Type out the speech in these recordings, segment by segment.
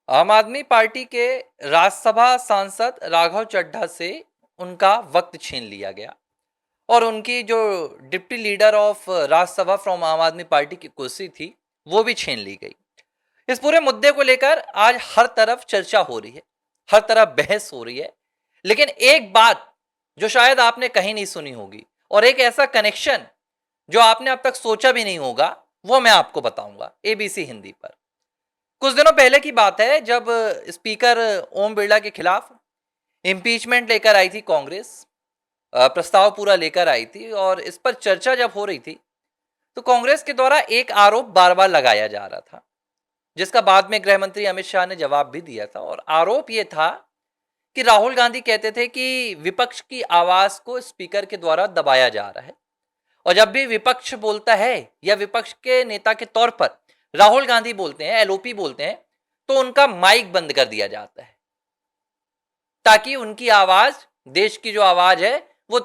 आम आदमी पार्टी के राज्यसभा सांसद राघव चड्ढा से उनका वक्त छीन लिया गया और उनकी जो deputy leader of Rajya Sabha from आम आदमी पार्टी की कुर्सी थी वो भी छीन ली गई। इस पूरे मुद्दे को लेकर आज हर तरफ चर्चा हो रही है, हर तरफ बहस हो रही है। लेकिन एक बात जो शायद आपने कहीं नहीं सुनी होगी और एक ऐसा कनेक्शन जो आपने अब तक सोचा भी नहीं होगा, वो मैं आपको बताऊंगा एबीसी हिंदी पर। कुछ दिनों पहले की बात है जब स्पीकर ओम बिरला के खिलाफ इम्पीचमेंट लेकर आई थी कांग्रेस, प्रस्ताव पूरा लेकर आई थी और इस पर चर्चा जब हो रही थी तो कांग्रेस के द्वारा एक आरोप बार बार लगाया जा रहा था, जिसका बाद में गृह मंत्री अमित शाह ने जवाब भी दिया था। और आरोप यह था कि राहुल गांधी कहते थे कि विपक्ष की आवाज को स्पीकर के द्वारा दबाया जा रहा है और जब भी विपक्ष बोलता है या विपक्ष के नेता के तौर पर राहुल गांधी बोलते हैं, एलओपी बोलते हैं, तो उनका माइक बंद कर दिया जाता है ताकि उनकी आवाज, देश की जो आवाज है, वो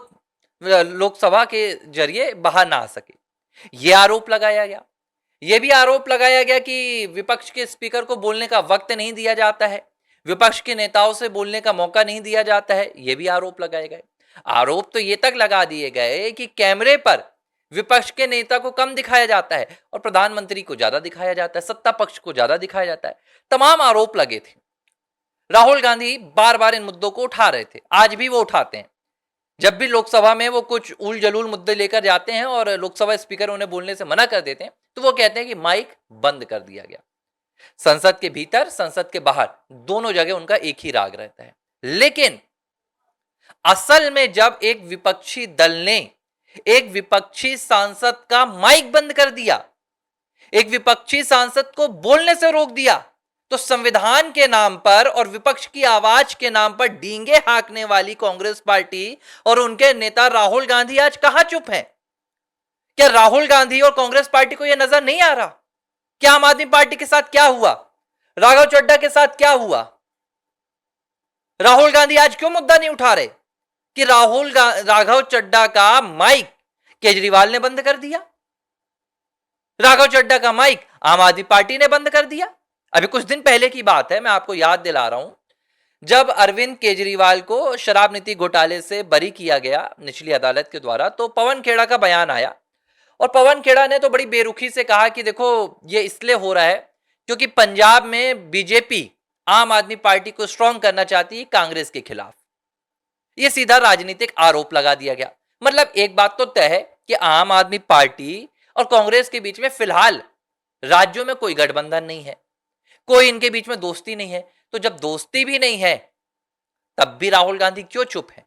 लोकसभा के जरिए बाहर ना आ सके। यह आरोप लगाया गया। यह भी आरोप लगाया गया कि विपक्ष के स्पीकर को बोलने का वक्त नहीं दिया जाता है, विपक्ष के नेताओं से बोलने का मौका नहीं दिया जाता है। यह भी आरोप लगाए गए। आरोप तो ये तक लगा दिए गए कि कैमरे पर विपक्ष के नेता को कम दिखाया जाता है और प्रधानमंत्री को ज्यादा दिखाया जाता है, सत्ता पक्ष को ज्यादा दिखाया जाता है। तमाम आरोप लगे थे। राहुल गांधी बार बार इन मुद्दों को उठा रहे थे, आज भी वो उठाते हैं। जब भी लोकसभा में वो कुछ उल जलूल मुद्दे लेकर जाते हैं और लोकसभा स्पीकर उन्हें बोलने से मना कर देते हैं तो वो कहते हैं कि माइक बंद कर दिया गया। संसद के भीतर, संसद के बाहर, दोनों जगह उनका एक ही राग रहता है। लेकिन असल में जब एक विपक्षी दल ने एक विपक्षी सांसद का माइक बंद कर दिया, एक विपक्षी सांसद को बोलने से रोक दिया, तो संविधान के नाम पर और विपक्ष की आवाज के नाम पर डींगे हाँकने वाली कांग्रेस पार्टी और उनके नेता राहुल गांधी आज कहां चुप हैं? क्या राहुल गांधी और कांग्रेस पार्टी को यह नजर नहीं आ रहा कि आम आदमी पार्टी के साथ क्या हुआ, राघव चड्ढा के साथ क्या हुआ? राहुल गांधी आज क्यों मुद्दा नहीं उठा रहे कि राघव चड्ढा का माइक केजरीवाल ने बंद कर दिया, राघव चड्ढा का माइक आम आदमी पार्टी ने बंद कर दिया? अभी कुछ दिन पहले की बात है, मैं आपको याद दिला रहा हूं, जब अरविंद केजरीवाल को शराब नीति घोटाले से बरी किया गया निचली अदालत के द्वारा, तो पवन खेड़ा का बयान आया और पवन खेड़ा ने तो बड़ी बेरुखी से कहा कि देखो ये इसलिए हो रहा है क्योंकि पंजाब में बीजेपी आम आदमी पार्टी को स्ट्रांग करना चाहती है कांग्रेस के खिलाफ। यह सीधा राजनीतिक आरोप लगा दिया गया। मतलब एक बात तो तय है कि आम आदमी पार्टी और कांग्रेस के बीच में फिलहाल राज्यों में कोई गठबंधन नहीं है, कोई इनके बीच में दोस्ती नहीं है। तो जब दोस्ती भी नहीं है तब भी राहुल गांधी क्यों चुप है?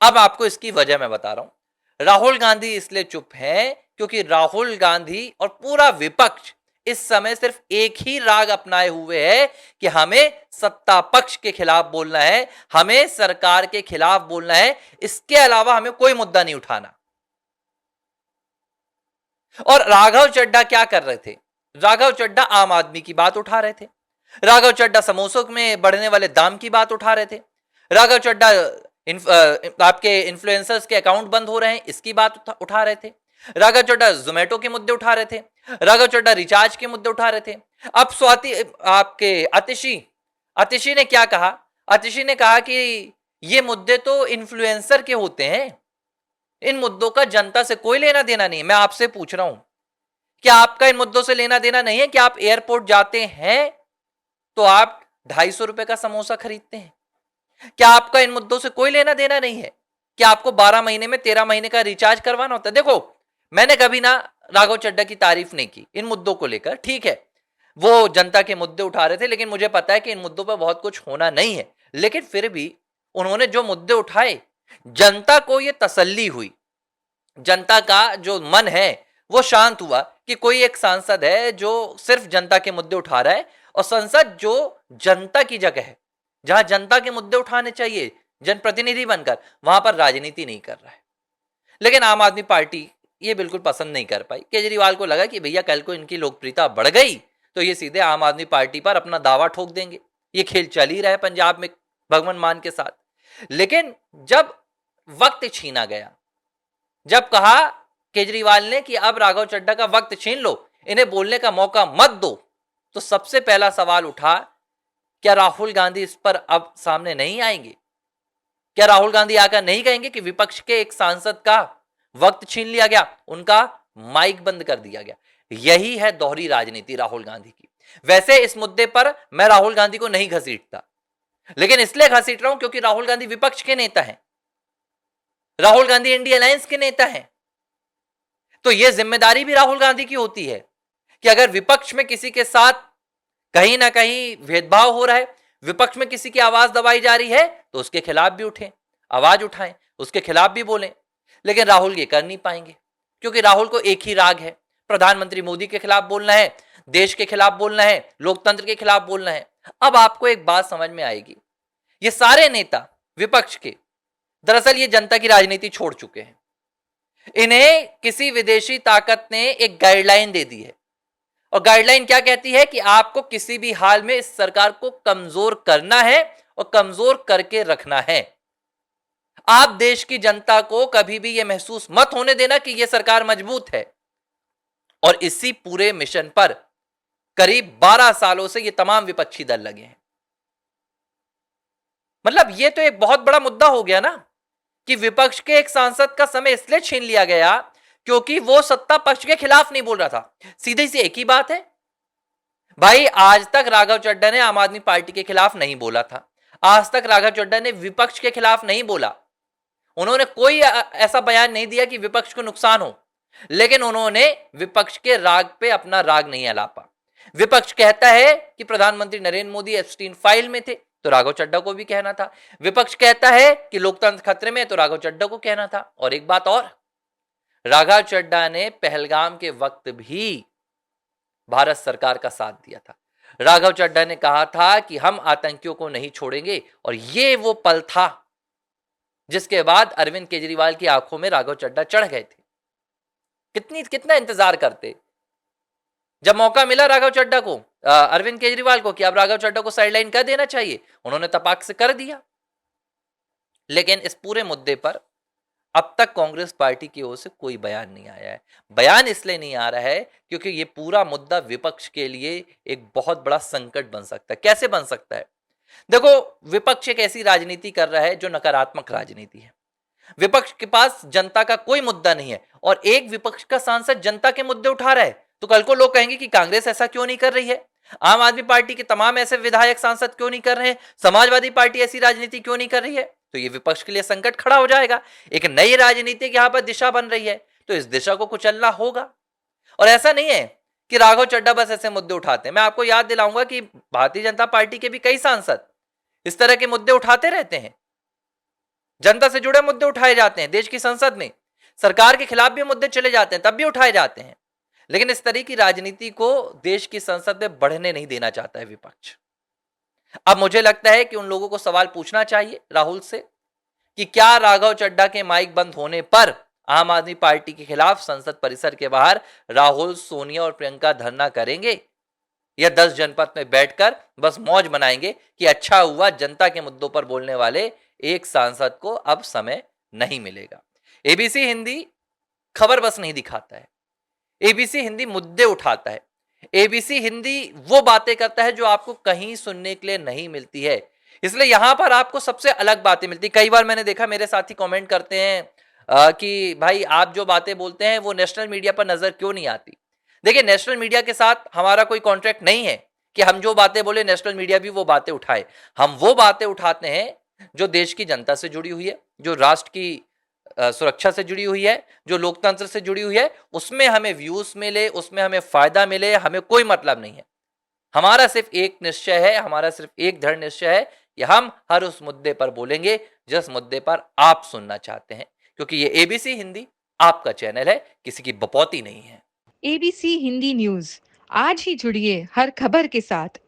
अब आपको इसकी वजह मैं बता रहा हूं। राहुल गांधी इसलिए चुप है क्योंकि राहुल गांधी और पूरा विपक्ष इस समय सिर्फ एक ही राग अपनाए हुए है कि हमें सत्ता पक्ष के खिलाफ बोलना है, हमें सरकार के खिलाफ बोलना है, इसके अलावा हमें कोई मुद्दा नहीं उठाना। और राघव चड्ढा क्या कर रहे थे? राघव चड्ढा आम आदमी की बात उठा रहे थे, राघव चड्ढा समोसों में बढ़ने वाले दाम की बात उठा रहे थे, राघव चड्ढा आपके इन्फ्लुएंसर्स के अकाउंट बंद हो रहे हैं इसकी बात उठा रहे थे, राघव चड्ढा जोमेटो के मुद्दे उठा रहे थे, राघव चड्ढा रिचार्ज के मुद्दे उठा रहे थे। अब स्वाति आपके आतिशी ने क्या कहा? आतिशी ने कहा कि ये मुद्दे तो इन्फ्लुएंसर के होते हैं, इन मुद्दों का जनता से कोई लेना देना नहीं। मैं आपसे पूछ रहा हूं, क्या आपका इन मुद्दों से लेना देना नहीं है कि आप एयरपोर्ट जाते हैं तो आप 250 रुपए का समोसा खरीदते हैं? क्या आपका इन मुद्दों से कोई लेना देना नहीं है कि आपको 12 महीने में 13 महीने का रिचार्ज करवाना होता है? देखो, मैंने कभी ना राघव चड्ढा की तारीफ नहीं की इन मुद्दों को लेकर, ठीक है, वो जनता के मुद्दे उठा रहे थे, लेकिन मुझे पता है कि इन मुद्दों पर बहुत कुछ होना नहीं है। लेकिन फिर भी उन्होंने जो मुद्दे उठाए, जनता को यह तसल्ली हुई, जनता का जो मन है वो शांत हुआ कि कोई एक सांसद है जो सिर्फ जनता के मुद्दे उठा रहा है और संसद जो जनता की जगह है, जहां जनता के मुद्दे उठाने चाहिए जनप्रतिनिधि बनकर, वहां पर राजनीति नहीं कर रहा है। लेकिन आम आदमी पार्टी ये बिल्कुल पसंद नहीं कर पाई। केजरीवाल को लगा कि भैया कल को इनकी लोकप्रियता बढ़ गई तो ये सीधे आम आदमी पार्टी पर अपना दावा ठोक देंगे। ये खेल चल ही रहा है पंजाब में भगवंत मान के साथ। लेकिन जब वक्त छीना गया, जब कहा केजरीवाल ने कि अब राघव चड्ढा का वक्त छीन लो, इन्हें बोलने का मौका मत दो, तो सबसे पहला सवाल उठा क्या राहुल गांधी इस पर अब सामने नहीं आएंगे? क्या राहुल गांधी आकर नहीं कहेंगे कि विपक्ष के एक सांसद का वक्त छीन लिया गया, उनका माइक बंद कर दिया गया? यही है दोहरी राजनीति राहुल गांधी की। वैसे इस मुद्दे पर मैं राहुल गांधी को नहीं घसीटता, लेकिन इसलिए घसीट रहा हूं क्योंकि राहुल गांधी विपक्ष के नेता हैं, राहुल गांधी इंडिया अलायंस के नेता हैं। तो यह जिम्मेदारी भी राहुल गांधी की होती है कि अगर विपक्ष में किसी के साथ कहीं ना कहीं भेदभाव हो रहा है, विपक्ष में किसी की आवाज दबाई जा रही है, तो उसके खिलाफ भी उठें, आवाज उठाएं, उसके खिलाफ भी बोलें। लेकिन राहुल ये कर नहीं पाएंगे क्योंकि राहुल को एक ही राग है, प्रधानमंत्री मोदी के खिलाफ बोलना है, देश के खिलाफ बोलना है, लोकतंत्र के खिलाफ बोलना है। अब आपको एक बात समझ में आएगी, ये सारे नेता विपक्ष के दरअसल ये जनता की राजनीति छोड़ चुके हैं। इन्हें किसी विदेशी ताकत ने एक गाइडलाइन दे दी है, और गाइडलाइन क्या कहती है कि आपको किसी भी हाल में इस सरकार को कमजोर करना है और कमजोर करके रखना है। आप देश की जनता को कभी भी यह महसूस मत होने देना कि यह सरकार मजबूत है। और इसी पूरे मिशन पर करीब 12 सालों से ये तमाम विपक्षी दल लगे हैं। मतलब ये तो एक बहुत बड़ा मुद्दा हो गया ना कि विपक्ष के एक सांसद का समय इसलिए छीन लिया गया क्योंकि वो सत्ता पक्ष के खिलाफ नहीं बोल रहा था। सीधी सी एक ही बात है भाई, आज तक राघव चड्ढा ने आम आदमी पार्टी के खिलाफ नहीं बोला था, आज तक राघव चड्ढा ने विपक्ष के खिलाफ नहीं बोला, उन्होंने कोई ऐसा बयान नहीं दिया कि विपक्ष को नुकसान हो, लेकिन उन्होंने विपक्ष के राग पे अपना राग नहीं अलापा। विपक्ष कहता है कि प्रधानमंत्री नरेंद्र मोदी एप्स्टीन फाइल में थे, तो राघव चड्ढा को भी कहना था। विपक्ष कहता है कि लोकतंत्र खतरे में है, तो राघव चड्ढा को कहना था। और एक बात और, राघव चड्ढा ने पहलगाम के वक्त भी भारत सरकार का साथ दिया था। राघव चड्ढा ने कहा था कि हम आतंकियों को नहीं छोड़ेंगे, और ये वो पल था जिसके बाद अरविंद केजरीवाल की आंखों में राघव चड्ढा चढ़ गए थे। कितना इंतजार करते। जब मौका मिला राघव चड्ढा को, अरविंद केजरीवाल को, कि अब राघव चड्ढा को साइडलाइन कर देना चाहिए, उन्होंने तपाक से कर दिया। लेकिन इस पूरे मुद्दे पर अब तक कांग्रेस पार्टी की ओर से कोई बयान नहीं आया है। बयान इसलिए नहीं आ रहा है क्योंकि ये पूरा मुद्दा विपक्ष के लिए एक बहुत बड़ा संकट बन सकता है। कैसे बन सकता है? देखो, विपक्ष एक ऐसी राजनीति कर रहा है जो नकारात्मक राजनीति है। विपक्ष के पास जनता का कोई मुद्दा नहीं है, और एक विपक्ष का सांसद जनता के मुद्दे उठा रहा है, तो कल को लोग कहेंगे कि कांग्रेस ऐसा क्यों नहीं कर रही है, आम आदमी पार्टी के तमाम ऐसे विधायक सांसद क्यों नहीं कर रहे हैं, समाजवादी पार्टी ऐसी राजनीति क्यों नहीं कर रही है। तो ये विपक्ष के लिए संकट खड़ा हो जाएगा। एक नई राजनीतिक यहां पर दिशा बन रही है, तो इस दिशा को कुचलना होगा। और ऐसा नहीं है कि राघव चड्ढा बस ऐसे मुद्दे उठाते हैं। मैं आपको याद दिलाऊंगा कि भारतीय जनता पार्टी के भी कई सांसद इस तरह के मुद्दे उठाते रहते हैं। जनता से जुड़े मुद्दे उठाए जाते हैं, देश की संसद में सरकार के खिलाफ भी मुद्दे चले जाते हैं, तब भी उठाए जाते हैं। लेकिन इस तरह की राजनीति को देश की संसद में बढ़ने नहीं देना चाहता है विपक्ष। अब मुझे लगता है कि उन लोगों को सवाल पूछना चाहिए राहुल से कि क्या राघव चड्ढा के माइक बंद होने पर आम आदमी पार्टी के खिलाफ संसद परिसर के बाहर राहुल, सोनिया और प्रियंका धरना करेंगे, या 10 जनपद में बैठकर बस मौज मनाएंगे कि अच्छा हुआ जनता के मुद्दों पर बोलने वाले एक सांसद को अब समय नहीं मिलेगा। एबीसी हिंदी खबर बस नहीं दिखाता है, एबीसी हिंदी मुद्दे उठाता है। एबीसी हिंदी वो बातें करता है जो आपको कहीं सुनने के लिए नहीं मिलती है, इसलिए यहां पर आपको सबसे अलग बातें मिलती। कई बार मैंने देखा मेरे साथी कमेंट करते हैं कि भाई आप जो बातें बोलते हैं वो नेशनल मीडिया पर नजर क्यों नहीं आती। देखिए, नेशनल मीडिया के साथ हमारा कोई कॉन्ट्रैक्ट नहीं है कि हम जो बातें बोले नेशनल मीडिया भी वो बातें उठाए। हम वो बातें उठाते हैं जो देश की जनता से जुड़ी हुई है, जो राष्ट्र की सुरक्षा से जुड़ी हुई है, जो लोकतंत्र से जुड़ी हुई है। उसमें हमें व्यूज मिले, उसमें हमें फायदा मिले, हमें कोई मतलब नहीं है। हमारा सिर्फ एक निश्चय है, हमारा सिर्फ एक दृढ़ निश्चय है कि हम हर उस मुद्दे पर बोलेंगे जिस मुद्दे पर आप सुनना चाहते हैं, क्योंकि ये एबीसी हिंदी आपका चैनल है, किसी की बपौती नहीं है। एबीसी हिंदी न्यूज, आज ही जुड़िए हर खबर के साथ।